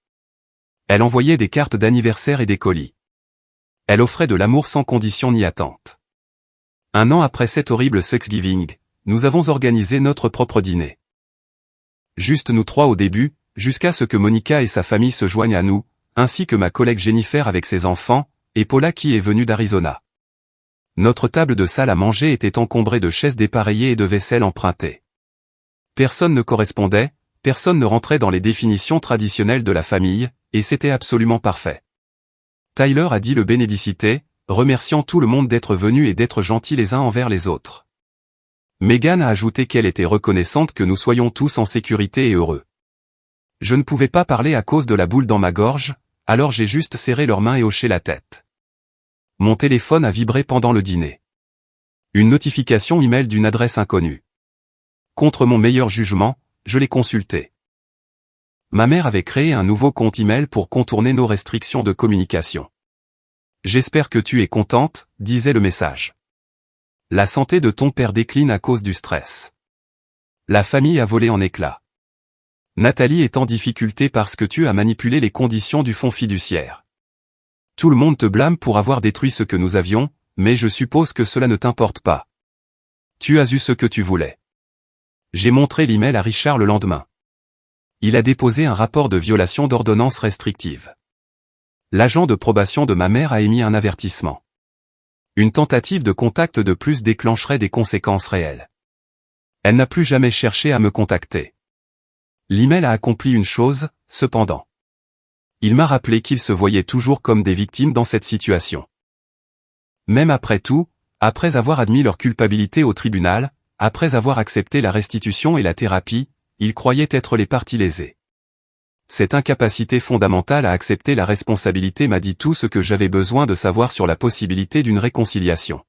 Elle envoyait des cartes d'anniversaire et des colis. Elle offrait de l'amour sans condition ni attente. 1 an après cet horrible Thanksgiving, nous avons organisé notre propre dîner. Juste nous 3 au début, jusqu'à ce que Monica et sa famille se joignent à nous, ainsi que ma collègue Jennifer avec ses enfants, et Paula qui est venue d'Arizona. Notre table de salle à manger était encombrée de chaises dépareillées et de vaisselle empruntée. Personne ne correspondait, personne ne rentrait dans les définitions traditionnelles de la famille, et c'était absolument parfait. Tyler a dit le bénédicité, remerciant tout le monde d'être venu et d'être gentils les uns envers les autres. Megan a ajouté qu'elle était reconnaissante que nous soyons tous en sécurité et heureux. Je ne pouvais pas parler à cause de la boule dans ma gorge, alors j'ai juste serré leurs mains et hoché la tête. Mon téléphone a vibré pendant le dîner. Une notification email d'une adresse inconnue. Contre mon meilleur jugement, je l'ai consulté. Ma mère avait créé un nouveau compte email pour contourner nos restrictions de communication. J'espère que tu es contente, disait le message. La santé de ton père décline à cause du stress. La famille a volé en éclats. Nathalie est en difficulté parce que tu as manipulé les conditions du fonds fiduciaire. Tout le monde te blâme pour avoir détruit ce que nous avions, mais je suppose que cela ne t'importe pas. Tu as eu ce que tu voulais. J'ai montré l'email à Richard le lendemain. Il a déposé un rapport de violation d'ordonnance restrictive. L'agent de probation de ma mère a émis un avertissement. Une tentative de contact de plus déclencherait des conséquences réelles. Elle n'a plus jamais cherché à me contacter. L'email a accompli une chose, cependant. Il m'a rappelé qu'ils se voyaient toujours comme des victimes dans cette situation. Même après tout, après avoir admis leur culpabilité au tribunal, après avoir accepté la restitution et la thérapie, ils croyaient être les parties lésées. Cette incapacité fondamentale à accepter la responsabilité m'a dit tout ce que j'avais besoin de savoir sur la possibilité d'une réconciliation.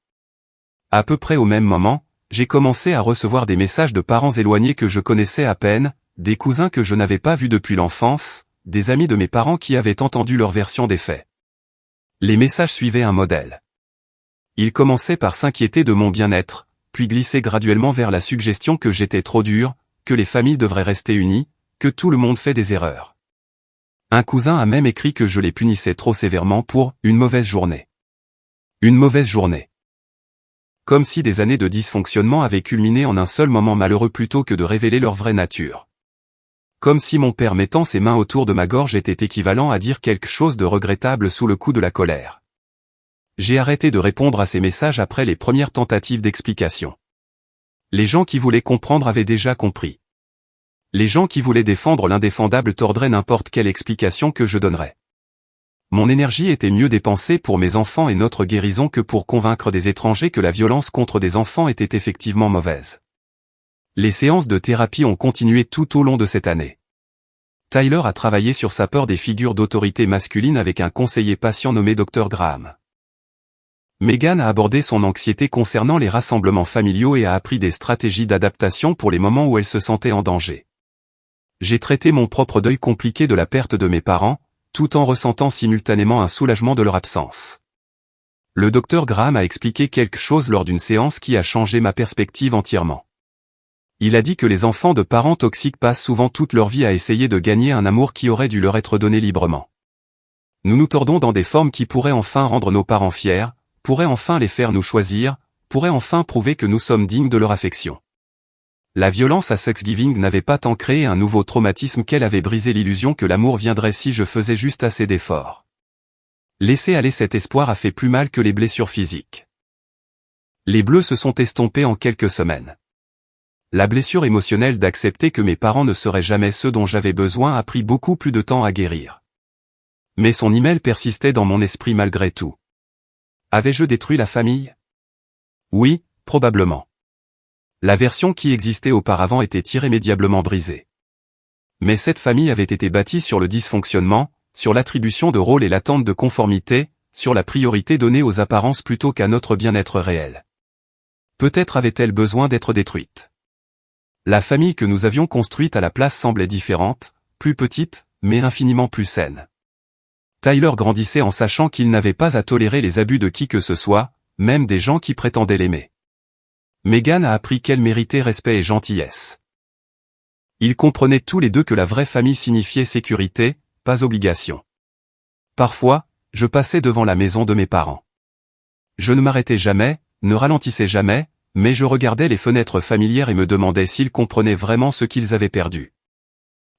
À peu près au même moment, j'ai commencé à recevoir des messages de parents éloignés que je connaissais à peine, des cousins que je n'avais pas vus depuis l'enfance, des amis de mes parents qui avaient entendu leur version des faits. Les messages suivaient un modèle. Ils commençaient par s'inquiéter de mon bien-être, puis glissaient graduellement vers la suggestion que j'étais trop dur, que les familles devraient rester unies, que tout le monde fait des erreurs. Un cousin a même écrit que je les punissais trop sévèrement pour « une mauvaise journée ». Une mauvaise journée. Comme si des années de dysfonctionnement avaient culminé en un seul moment malheureux plutôt que de révéler leur vraie nature. Comme si mon père mettant ses mains autour de ma gorge était équivalent à dire quelque chose de regrettable sous le coup de la colère. J'ai arrêté de répondre à ces messages après les premières tentatives d'explication. Les gens qui voulaient comprendre avaient déjà compris. Les gens qui voulaient défendre l'indéfendable tordraient n'importe quelle explication que je donnerais. Mon énergie était mieux dépensée pour mes enfants et notre guérison que pour convaincre des étrangers que la violence contre des enfants était effectivement mauvaise. Les séances de thérapie ont continué tout au long de cette année. Tyler a travaillé sur sa peur des figures d'autorité masculine avec un conseiller patient nommé Dr Graham. Megan a abordé son anxiété concernant les rassemblements familiaux et a appris des stratégies d'adaptation pour les moments où elle se sentait en danger. J'ai traité mon propre deuil compliqué de la perte de mes parents, tout en ressentant simultanément un soulagement de leur absence. Le docteur Graham a expliqué quelque chose lors d'une séance qui a changé ma perspective entièrement. Il a dit que les enfants de parents toxiques passent souvent toute leur vie à essayer de gagner un amour qui aurait dû leur être donné librement. Nous nous tordons dans des formes qui pourraient enfin rendre nos parents fiers, pourraient enfin les faire nous choisir, pourraient enfin prouver que nous sommes dignes de leur affection. La violence à Thanksgiving n'avait pas tant créé un nouveau traumatisme qu'elle avait brisé l'illusion que l'amour viendrait si je faisais juste assez d'efforts. Laisser aller cet espoir a fait plus mal que les blessures physiques. Les bleus se sont estompés en quelques semaines. La blessure émotionnelle d'accepter que mes parents ne seraient jamais ceux dont j'avais besoin a pris beaucoup plus de temps à guérir. Mais son email persistait dans mon esprit malgré tout. Avais-je détruit la famille? Oui, probablement. La version qui existait auparavant était irrémédiablement brisée. Mais cette famille avait été bâtie sur le dysfonctionnement, sur l'attribution de rôles et l'attente de conformité, sur la priorité donnée aux apparences plutôt qu'à notre bien-être réel. Peut-être avait-elle besoin d'être détruite. La famille que nous avions construite à la place semblait différente, plus petite, mais infiniment plus saine. Tyler grandissait en sachant qu'il n'avait pas à tolérer les abus de qui que ce soit, même des gens qui prétendaient l'aimer. Megan a appris qu'elle méritait respect et gentillesse. Ils comprenaient tous les deux que la vraie famille signifiait sécurité, pas obligation. Parfois, je passais devant la maison de mes parents. Je ne m'arrêtais jamais, ne ralentissais jamais, mais je regardais les fenêtres familières et me demandais s'ils comprenaient vraiment ce qu'ils avaient perdu.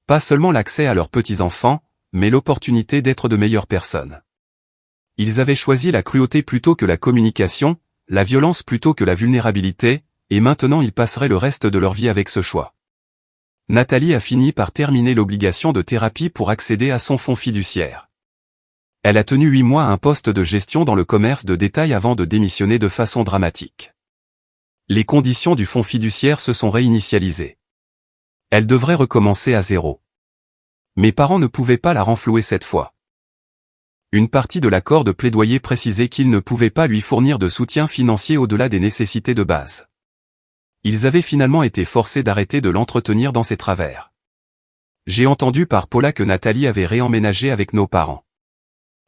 Pas seulement l'accès à leurs petits-enfants, mais l'opportunité d'être de meilleures personnes. Ils avaient choisi la cruauté plutôt que la communication, la violence plutôt que la vulnérabilité, et maintenant ils passeraient le reste de leur vie avec ce choix. Nathalie a fini par terminer l'obligation de thérapie pour accéder à son fonds fiduciaire. Elle a tenu 8 mois à un poste de gestion dans le commerce de détail avant de démissionner de façon dramatique. Les conditions du fonds fiduciaire se sont réinitialisées. Elle devrait recommencer à zéro. Mes parents ne pouvaient pas la renflouer cette fois. Une partie de l'accord de plaidoyer précisait qu'ils ne pouvaient pas lui fournir de soutien financier au-delà des nécessités de base. Ils avaient finalement été forcés d'arrêter de l'entretenir dans ses travers. J'ai entendu par Paula que Nathalie avait réemménagé avec nos parents.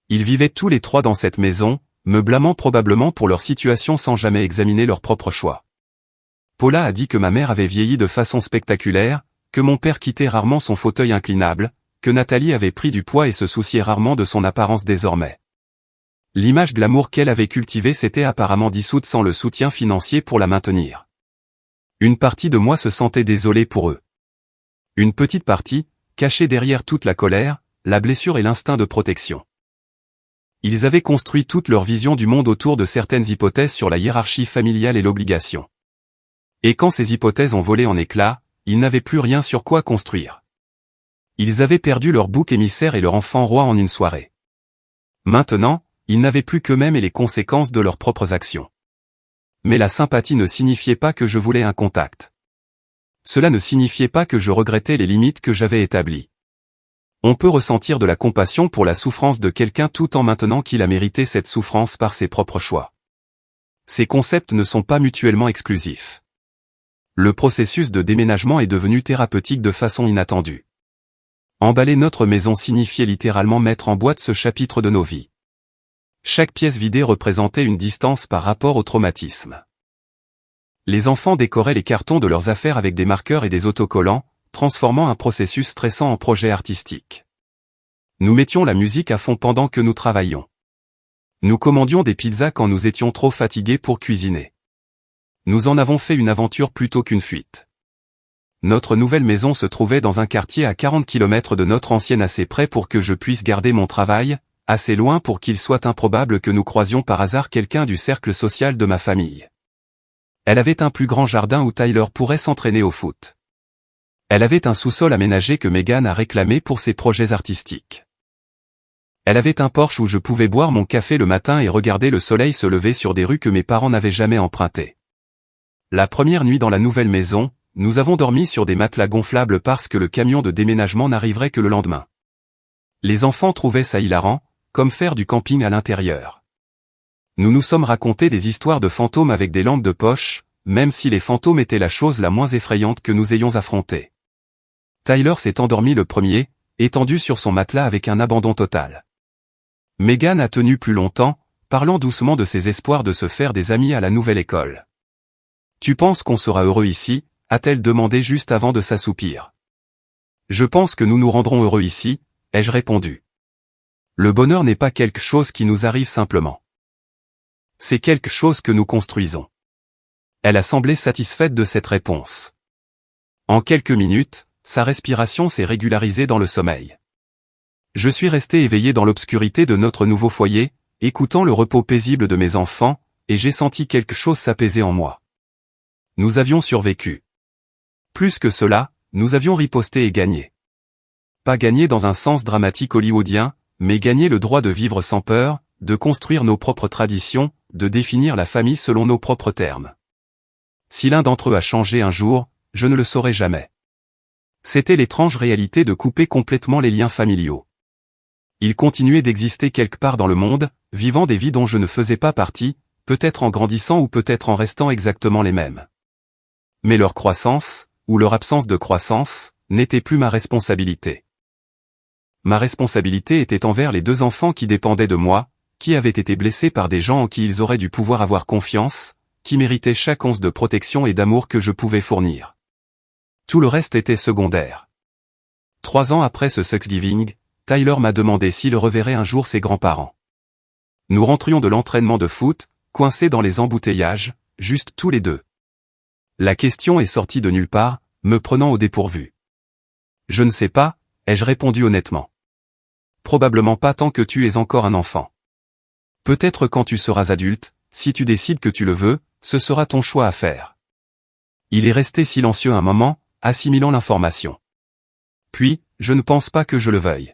Ils vivaient tous les trois dans cette maison, me blâmant probablement pour leur situation sans jamais examiner leur propre choix. Paula a dit que ma mère avait vieilli de façon spectaculaire, que mon père quittait rarement son fauteuil inclinable, que Nathalie avait pris du poids et se souciait rarement de son apparence désormais. L'image de l'amour qu'elle avait cultivée s'était apparemment dissoute sans le soutien financier pour la maintenir. Une partie de moi se sentait désolée pour eux. Une petite partie, cachée derrière toute la colère, la blessure et l'instinct de protection. Ils avaient construit toute leur vision du monde autour de certaines hypothèses sur la hiérarchie familiale et l'obligation. Et quand ces hypothèses ont volé en éclats, ils n'avaient plus rien sur quoi construire. Ils avaient perdu leur bouc émissaire et leur enfant roi en une soirée. Maintenant, ils n'avaient plus qu'eux-mêmes et les conséquences de leurs propres actions. Mais la sympathie ne signifiait pas que je voulais un contact. Cela ne signifiait pas que je regrettais les limites que j'avais établies. On peut ressentir de la compassion pour la souffrance de quelqu'un tout en maintenant qu'il a mérité cette souffrance par ses propres choix. Ces concepts ne sont pas mutuellement exclusifs. Le processus de déménagement est devenu thérapeutique de façon inattendue. Emballer notre maison signifiait littéralement mettre en boîte ce chapitre de nos vies. Chaque pièce vidée représentait une distance par rapport au traumatisme. Les enfants décoraient les cartons de leurs affaires avec des marqueurs et des autocollants, transformant un processus stressant en projet artistique. Nous mettions la musique à fond pendant que nous travaillions. Nous commandions des pizzas quand nous étions trop fatigués pour cuisiner. Nous en avons fait une aventure plutôt qu'une fuite. Notre nouvelle maison se trouvait dans un quartier à 40 km de notre ancienne, assez près pour que je puisse garder mon travail, assez loin pour qu'il soit improbable que nous croisions par hasard quelqu'un du cercle social de ma famille. Elle avait un plus grand jardin où Tyler pourrait s'entraîner au foot. Elle avait un sous-sol aménagé que Megan a réclamé pour ses projets artistiques. Elle avait un porche où je pouvais boire mon café le matin et regarder le soleil se lever sur des rues que mes parents n'avaient jamais empruntées. La première nuit dans la nouvelle maison, nous avons dormi sur des matelas gonflables parce que le camion de déménagement n'arriverait que le lendemain. Les enfants trouvaient ça hilarant, comme faire du camping à l'intérieur. Nous nous sommes racontés des histoires de fantômes avec des lampes de poche, même si les fantômes étaient la chose la moins effrayante que nous ayons affrontée. Tyler s'est endormi le premier, étendu sur son matelas avec un abandon total. Megan a tenu plus longtemps, parlant doucement de ses espoirs de se faire des amis à la nouvelle école. « Tu penses qu'on sera heureux ici ?» a-t-elle demandé juste avant de s'assoupir. « Je pense que nous nous rendrons heureux ici », ai-je répondu. Le bonheur n'est pas quelque chose qui nous arrive simplement. C'est quelque chose que nous construisons. Elle a semblé satisfaite de cette réponse. En quelques minutes, sa respiration s'est régularisée dans le sommeil. Je suis resté éveillé dans l'obscurité de notre nouveau foyer, écoutant le repos paisible de mes enfants, et j'ai senti quelque chose s'apaiser en moi. Nous avions survécu. Plus que cela, nous avions riposté et gagné. Pas gagné dans un sens dramatique hollywoodien, mais gagné le droit de vivre sans peur, de construire nos propres traditions, de définir la famille selon nos propres termes. Si l'un d'entre eux a changé un jour, je ne le saurai jamais. C'était l'étrange réalité de couper complètement les liens familiaux. Ils continuaient d'exister quelque part dans le monde, vivant des vies dont je ne faisais pas partie, peut-être en grandissant ou peut-être en restant exactement les mêmes. Mais leur croissance, ou leur absence de croissance, n'était plus ma responsabilité. Ma responsabilité était envers les deux enfants qui dépendaient de moi, qui avaient été blessés par des gens en qui ils auraient dû pouvoir avoir confiance, qui méritaient chaque once de protection et d'amour que je pouvais fournir. Tout le reste était secondaire. 3 ans après ce Thanksgiving, Tyler m'a demandé s'il reverrait un jour ses grands-parents. Nous rentrions de l'entraînement de foot, coincés dans les embouteillages, juste tous les deux. La question est sortie de nulle part, me prenant au dépourvu. Je ne sais pas, ai-je répondu honnêtement. Probablement pas tant que tu es encore un enfant. Peut-être quand tu seras adulte, si tu décides que tu le veux, ce sera ton choix à faire. Il est resté silencieux un moment, assimilant l'information. Puis, je ne pense pas que je le veuille.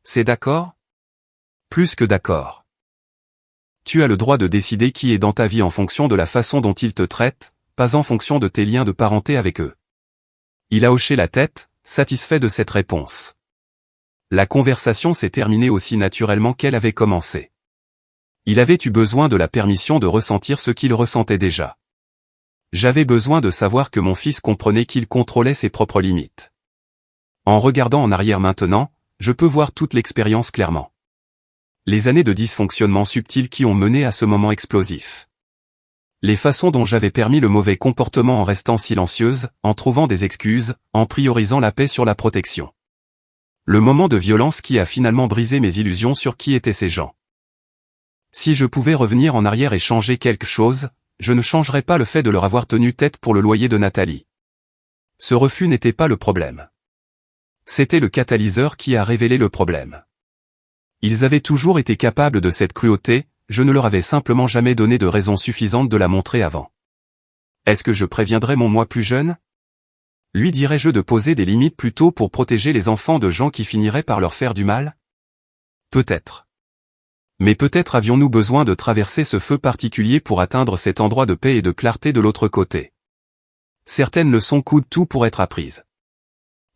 C'est d'accord ? Plus que d'accord. Tu as le droit de décider qui est dans ta vie en fonction de la façon dont ils te traitent, pas en fonction de tes liens de parenté avec eux. Il a hoché la tête, satisfait de cette réponse. La conversation s'est terminée aussi naturellement qu'elle avait commencé. Il avait eu besoin de la permission de ressentir ce qu'il ressentait déjà. J'avais besoin de savoir que mon fils comprenait qu'il contrôlait ses propres limites. En regardant en arrière maintenant, je peux voir toute l'expérience clairement. Les années de dysfonctionnement subtil qui ont mené à ce moment explosif. Les façons dont j'avais permis le mauvais comportement en restant silencieuse, en trouvant des excuses, en priorisant la paix sur la protection. Le moment de violence qui a finalement brisé mes illusions sur qui étaient ces gens. Si je pouvais revenir en arrière et changer quelque chose, je ne changerais pas le fait de leur avoir tenu tête pour le loyer de Nathalie. Ce refus n'était pas le problème. C'était le catalyseur qui a révélé le problème. Ils avaient toujours été capables de cette cruauté, je ne leur avais simplement jamais donné de raison suffisante de la montrer avant. Est-ce que je préviendrais mon moi plus jeune ? Lui dirais-je de poser des limites plus tôt pour protéger les enfants de gens qui finiraient par leur faire du mal? Peut-être. Mais peut-être avions-nous besoin de traverser ce feu particulier pour atteindre cet endroit de paix et de clarté de l'autre côté. Certaines leçons coûtent tout pour être apprises.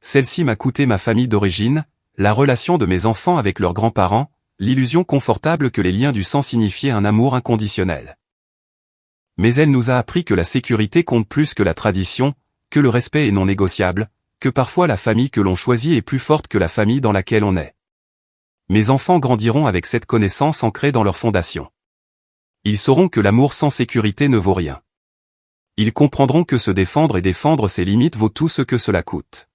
Celle-ci m'a coûté ma famille d'origine, la relation de mes enfants avec leurs grands-parents, l'illusion confortable que les liens du sang signifiaient un amour inconditionnel. Mais elle nous a appris que la sécurité compte plus que la tradition, que le respect est non négociable, que parfois la famille que l'on choisit est plus forte que la famille dans laquelle on est. Mes enfants grandiront avec cette connaissance ancrée dans leur fondation. Ils sauront que l'amour sans sécurité ne vaut rien. Ils comprendront que se défendre et défendre ses limites vaut tout ce que cela coûte.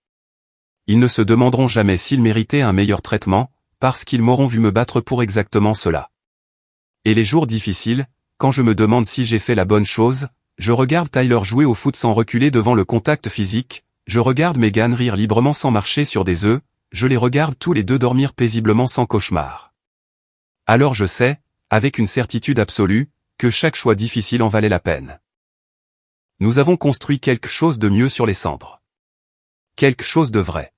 Ils ne se demanderont jamais s'ils méritaient un meilleur traitement, parce qu'ils m'auront vu me battre pour exactement cela. Et les jours difficiles, quand je me demande si j'ai fait la bonne chose, je regarde Tyler jouer au foot sans reculer devant le contact physique, je regarde Megan rire librement sans marcher sur des œufs, je les regarde tous les deux dormir paisiblement sans cauchemar. Alors je sais, avec une certitude absolue, que chaque choix difficile en valait la peine. Nous avons construit quelque chose de mieux sur les cendres. Quelque chose de vrai.